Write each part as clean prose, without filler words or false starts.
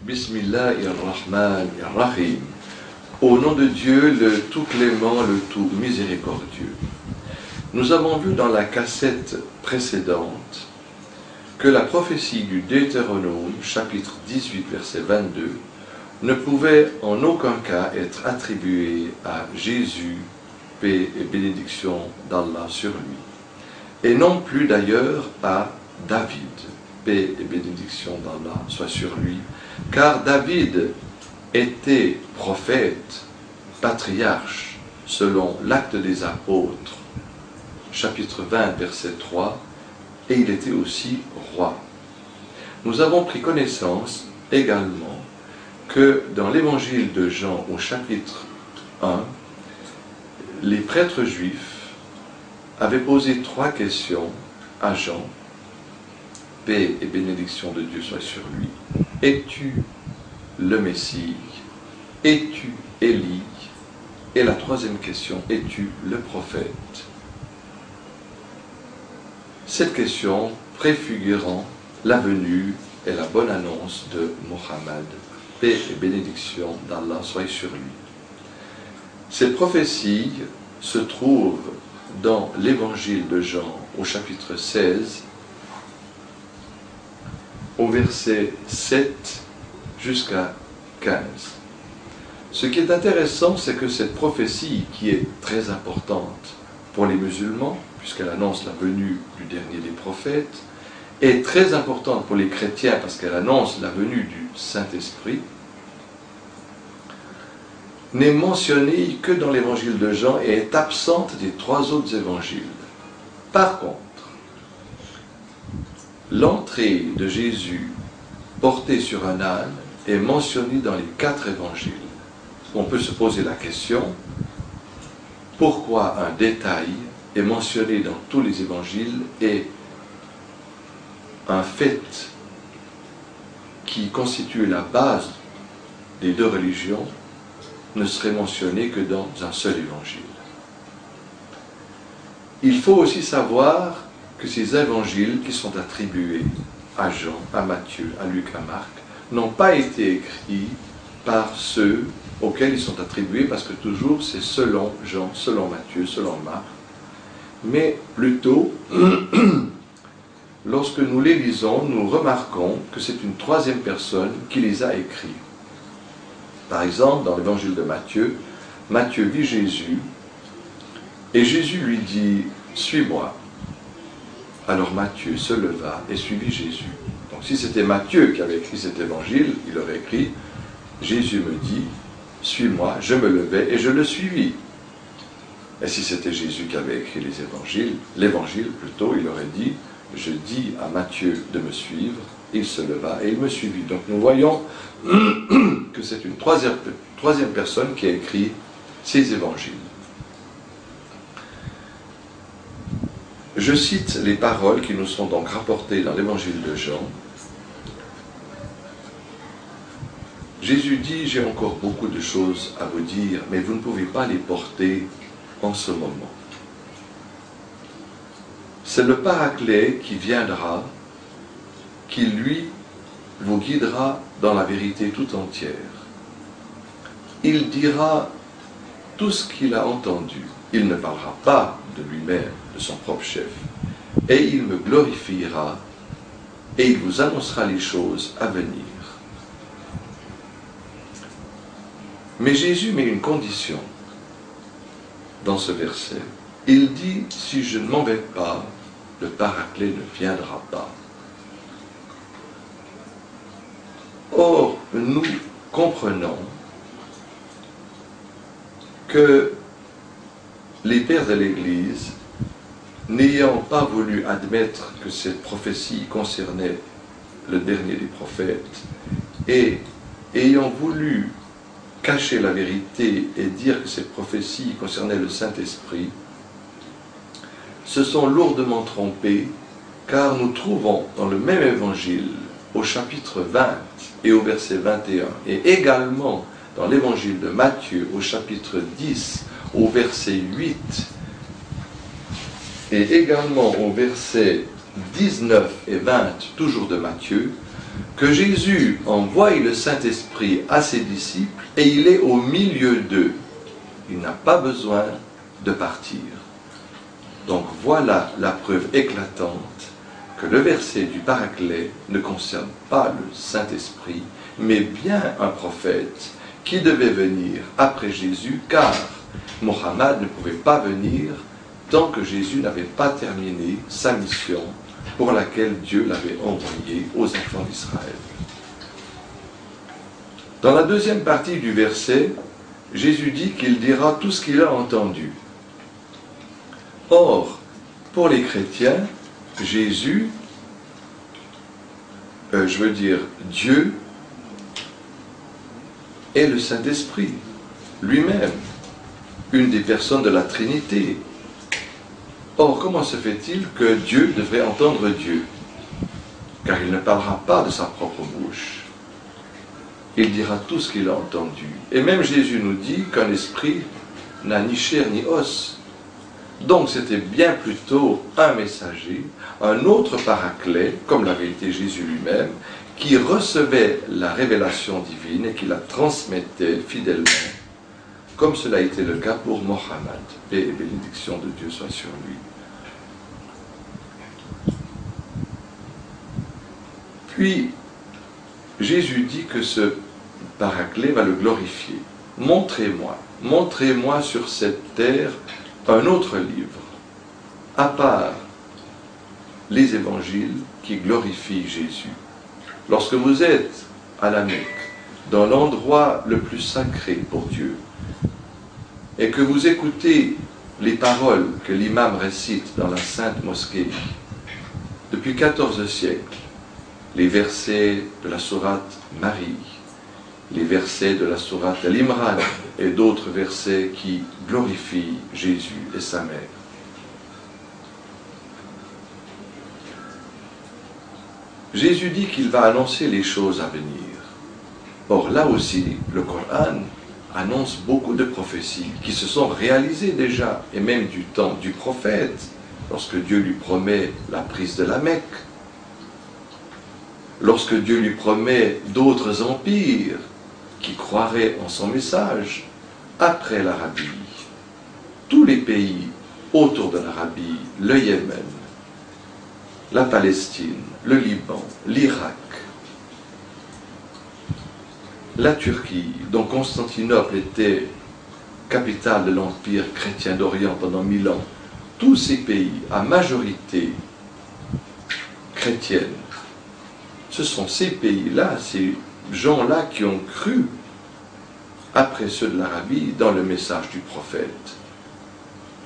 Bismillahirrahmanirrahim. Au nom de Dieu, le tout clément, le tout miséricordieux. Nous avons vu dans la cassette précédente que la prophétie du Deutéronome, chapitre 18, verset 22, ne pouvait en aucun cas être attribuée à Jésus, paix et bénédiction d'Allah sur lui, et non plus d'ailleurs à David, paix et bénédiction d'Allah soit sur lui, car David était prophète, patriarche, selon l'Acte des Apôtres, chapitre 20, verset 3, et il était aussi roi. Nous avons pris connaissance également que dans l'évangile de Jean au chapitre 1, les prêtres juifs avaient posé 3 questions à Jean. Paix et bénédiction de Dieu soit sur lui. Es-tu le Messie? Es-tu Élie? Et la 3e question, es-tu le prophète? Cette question préfigurant la venue et la bonne annonce de Mohammed. Paix et bénédiction d'Allah soit sur lui. Cette prophétie se trouve dans l'évangile de Jean au chapitre 16, au verset 7 jusqu'à 15. Ce qui est intéressant, c'est que cette prophétie, qui est très importante pour les musulmans, puisqu'elle annonce la venue du dernier des prophètes, est très importante pour les chrétiens parce qu'elle annonce la venue du Saint-Esprit, n'est mentionnée que dans l'évangile de Jean et est absente des 3 autres évangiles. Par contre, l'entrée de Jésus porté sur un âne est mentionnée dans les 4 évangiles. On peut se poser la question, pourquoi un détail est mentionné dans tous les évangiles et un fait qui constitue la base des 2 religions ne serait mentionné que dans un seul évangile. Il faut aussi savoir que ces évangiles qui sont attribués à Jean, à Matthieu, à Luc, à Marc, n'ont pas été écrits par ceux auxquels ils sont attribués, parce que toujours c'est selon Jean, selon Matthieu, selon Marc, mais plutôt, lorsque nous les lisons, nous remarquons que c'est une 3e personne qui les a écrits. Par exemple, dans l'évangile de Matthieu, Matthieu vit Jésus, et Jésus lui dit « Suis-moi ». Alors Matthieu se leva et suivit Jésus. Donc si c'était Matthieu qui avait écrit cet évangile, il aurait écrit « Jésus me dit, suis-moi », je me levai et je le suivis. Et si c'était Jésus qui avait écrit les évangiles, l'évangile plutôt, il aurait dit « Je dis à Matthieu de me suivre », il se leva et il me suivit. Donc nous voyons que c'est une troisième personne qui a écrit ces évangiles. Je cite les paroles qui nous sont donc rapportées dans l'évangile de Jean. Jésus dit, j'ai encore beaucoup de choses à vous dire, mais vous ne pouvez pas les porter en ce moment. C'est le Paraclet qui viendra, qui lui vous guidera dans la vérité tout entière. Il dira tout ce qu'il a entendu. Il ne parlera pas de lui-même, de son propre chef. Et il me glorifiera et il vous annoncera les choses à venir. Mais Jésus met une condition dans ce verset. Il dit, si je ne m'en vais pas, le Paraclet ne viendra pas. Or, nous comprenons que les pères de l'Église, n'ayant pas voulu admettre que cette prophétie concernait le dernier des prophètes, et ayant voulu cacher la vérité et dire que cette prophétie concernait le Saint-Esprit, se sont lourdement trompés, car nous trouvons dans le même évangile, au chapitre 20 et au verset 21, et également dans l'évangile de Matthieu, au chapitre 10, au verset 8, et également au verset 19 et 20, toujours de Matthieu, que Jésus envoie le Saint-Esprit à ses disciples et il est au milieu d'eux. Il n'a pas besoin de partir. Donc voilà la preuve éclatante que le verset du Paraclet ne concerne pas le Saint-Esprit, mais bien un prophète qui devait venir après Jésus, car Mohammed ne pouvait pas venir tant que Jésus n'avait pas terminé sa mission pour laquelle Dieu l'avait envoyé aux enfants d'Israël. Dans la deuxième partie du verset, Jésus dit qu'il dira tout ce qu'il a entendu. Or, pour les chrétiens, Jésus, Dieu, est le Saint-Esprit, lui-même, une des personnes de la Trinité. Or, comment se fait-il que Dieu devrait entendre Dieu? Car il ne parlera pas de sa propre bouche. Il dira tout ce qu'il a entendu. Et même Jésus nous dit qu'un esprit n'a ni chair ni os. Donc c'était bien plutôt un messager, un autre paraclet, comme l'avait été Jésus lui-même, qui recevait la révélation divine et qui la transmettait fidèlement, comme cela a été le cas pour Mohammed. Paix et bénédiction de Dieu soit sur lui. Puis, Jésus dit que ce paraclet va le glorifier. Montrez-moi sur cette terre un autre livre, à part les évangiles qui glorifient Jésus. Lorsque vous êtes à la Mecque, dans l'endroit le plus sacré pour Dieu, et que vous écoutez les paroles que l'imam récite dans la sainte mosquée, depuis 14 siècles, les versets de la sourate Marie, les versets de la sourate Al-Imran et d'autres versets qui glorifient Jésus et sa mère. Jésus dit qu'il va annoncer les choses à venir. Or là aussi, le Coran annonce beaucoup de prophéties qui se sont réalisées déjà, et même du temps du prophète, lorsque Dieu lui promet la prise de la Mecque, lorsque Dieu lui promet d'autres empires qui croiraient en son message après l'Arabie. Tous les pays autour de l'Arabie, le Yémen, la Palestine, le Liban, l'Irak, la Turquie, dont Constantinople était capitale de l'Empire chrétien d'Orient pendant 1000 ans, tous ces pays à majorité chrétienne, ce sont ces pays-là, ces gens-là qui ont cru, après ceux de l'Arabie, dans le message du prophète.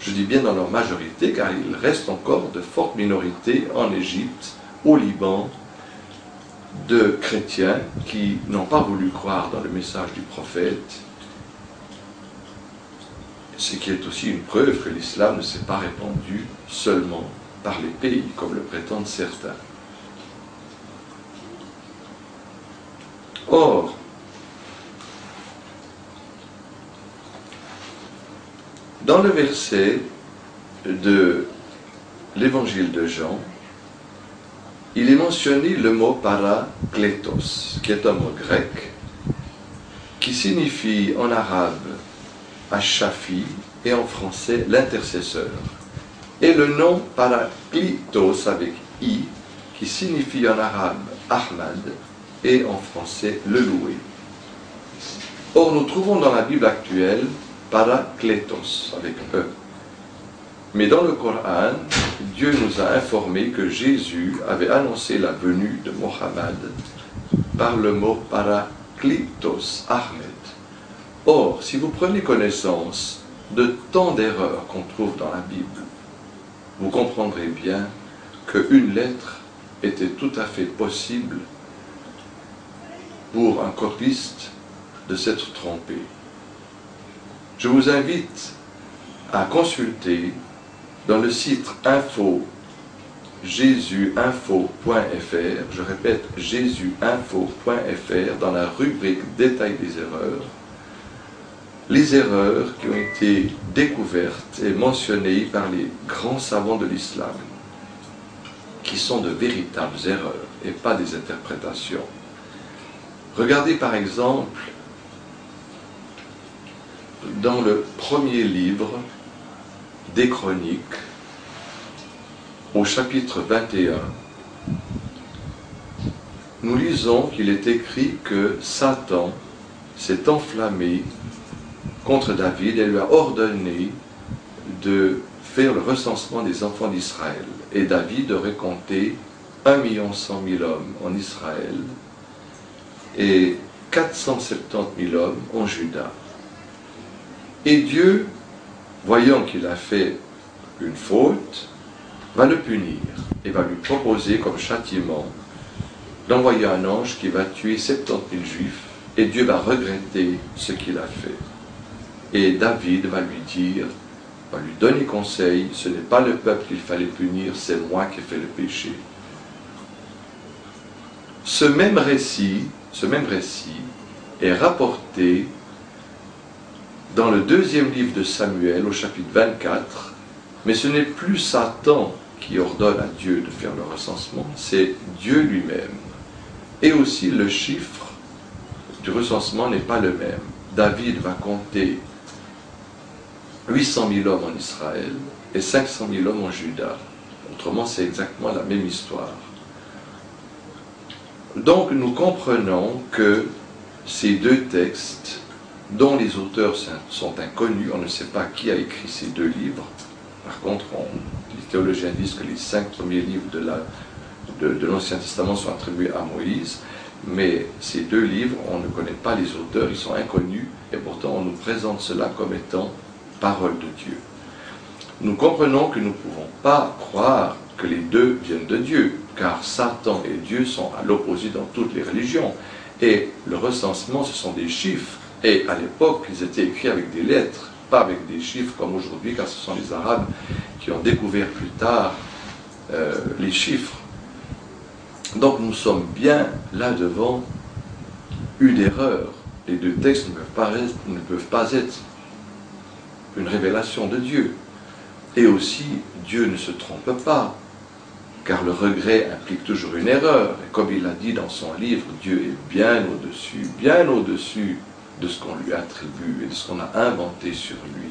Je dis bien dans leur majorité, car il reste encore de fortes minorités en Égypte, au Liban, de chrétiens qui n'ont pas voulu croire dans le message du prophète, ce qui est aussi une preuve que l'islam ne s'est pas répandu seulement par les pays, comme le prétendent certains. Or, dans le verset de l'évangile de Jean, il est mentionné le mot parakletos, qui est un mot grec, qui signifie en arabe ash-shafi et en français l'intercesseur. Et le nom parakletos avec i, qui signifie en arabe Ahmad, et en français le loué. Or, nous trouvons dans la Bible actuelle parakletos avec E. Mais dans le Coran, Dieu nous a informé que Jésus avait annoncé la venue de Mohammed par le mot parakletos, Ahmed. Or, si vous prenez connaissance de tant d'erreurs qu'on trouve dans la Bible, vous comprendrez bien qu'une lettre était tout à fait possible pour un copiste de s'être trompé. Je vous invite à consulter dans le site jesusinfo.fr, je répète jesusinfo.fr, dans la rubrique Détail des erreurs, les erreurs qui ont été découvertes et mentionnées par les grands savants de l'islam, qui sont de véritables erreurs. et pas des interprétations. Regardez par exemple dans le premier livre des Chroniques, au chapitre 21, nous lisons qu'il est écrit que Satan s'est enflammé contre David et lui a ordonné de faire le recensement des enfants d'Israël. Et David aurait compté 1 100 000 hommes en Israël et 470 000 hommes en Juda. Et Dieu, voyant qu'il a fait une faute, va le punir et va lui proposer comme châtiment d'envoyer un ange qui va tuer 70 000 juifs, et Dieu va regretter ce qu'il a fait. Et David va lui dire, va lui donner conseil, ce n'est pas le peuple qu'il fallait punir, c'est moi qui ai fait le péché. Ce même récit est rapporté dans le deuxième livre de Samuel, au chapitre 24, mais ce n'est plus Satan qui ordonne à Dieu de faire le recensement, c'est Dieu lui-même. Et aussi le chiffre du recensement n'est pas le même. David va compter 800 000 hommes en Israël et 500 000 hommes en Juda. Autrement, c'est exactement la même histoire. Donc nous comprenons que ces deux textes, dont les auteurs sont inconnus, on ne sait pas qui a écrit ces deux livres. Par contre, les théologiens disent que les 5 premiers livres de l'Ancien Testament sont attribués à Moïse, mais ces deux livres, on ne connaît pas les auteurs, ils sont inconnus, et pourtant on nous présente cela comme étant parole de Dieu. Nous comprenons que nous ne pouvons pas croire que les deux viennent de Dieu, car Satan et Dieu sont à l'opposé dans toutes les religions, et le recensement, ce sont des chiffres, et à l'époque, ils étaient écrits avec des lettres, pas avec des chiffres comme aujourd'hui, car ce sont les Arabes qui ont découvert plus tard les chiffres. Donc nous sommes bien là devant une erreur. Les deux textes ne peuvent pas être une révélation de Dieu. Et aussi, Dieu ne se trompe pas, car le regret implique toujours une erreur. Et comme il a dit dans son livre, Dieu est bien au-dessus de ce qu'on lui attribue et de ce qu'on a inventé sur lui.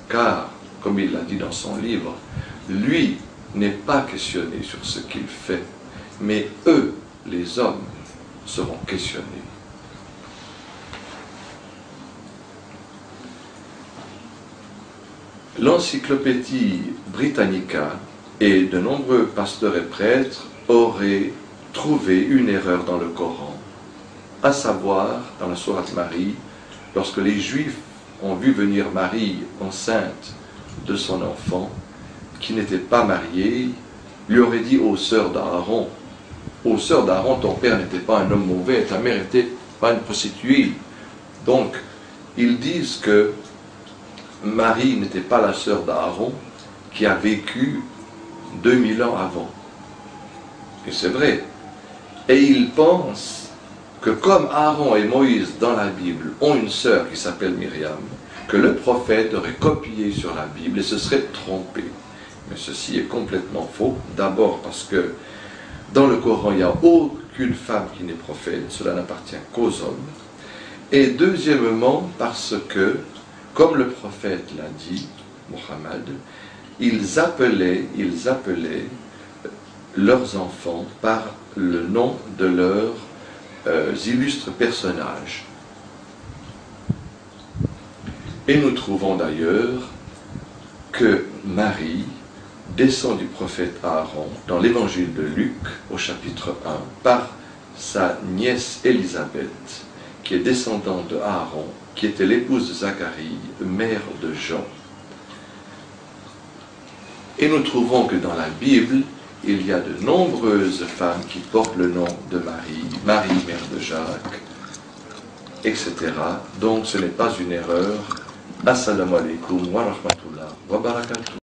Car, comme il l'a dit dans son livre, lui n'est pas questionné sur ce qu'il fait, mais eux, les hommes, seront questionnés. L'Encyclopédie Britannica et de nombreux pasteurs et prêtres auraient trouvé une erreur dans le Coran, à savoir, dans la sourate Marie, lorsque les Juifs ont vu venir Marie enceinte de son enfant, qui n'était pas marié, lui aurait dit aux sœurs d'Aaron, aux sœurs d'Aaron, ton père n'était pas un homme mauvais, ta mère n'était pas une prostituée. Donc, ils disent que Marie n'était pas la sœur d'Aaron qui a vécu 2000 ans avant. Et c'est vrai. Et ils pensent que comme Aaron et Moïse dans la Bible ont une sœur qui s'appelle Myriam, que le prophète aurait copié sur la Bible et se serait trompé. Mais ceci est complètement faux. D'abord parce que dans le Coran, il n'y a aucune femme qui n'est prophète, cela n'appartient qu'aux hommes. Et deuxièmement parce que, comme le prophète l'a dit, Mohammed, ils appelaient leurs enfants par le nom de leurs illustres personnages. Et nous trouvons d'ailleurs que Marie descend du prophète Aaron dans l'évangile de Luc au chapitre 1 par sa nièce Élisabeth, qui est descendante de Aaron, qui était l'épouse de Zacharie, mère de Jean. Et nous trouvons que dans la Bible, il y a de nombreuses femmes qui portent le nom de Marie, Marie, mère de Jacques, etc. Donc ce n'est pas une erreur. Assalamu alaikum wa rahmatullah wa barakatuh.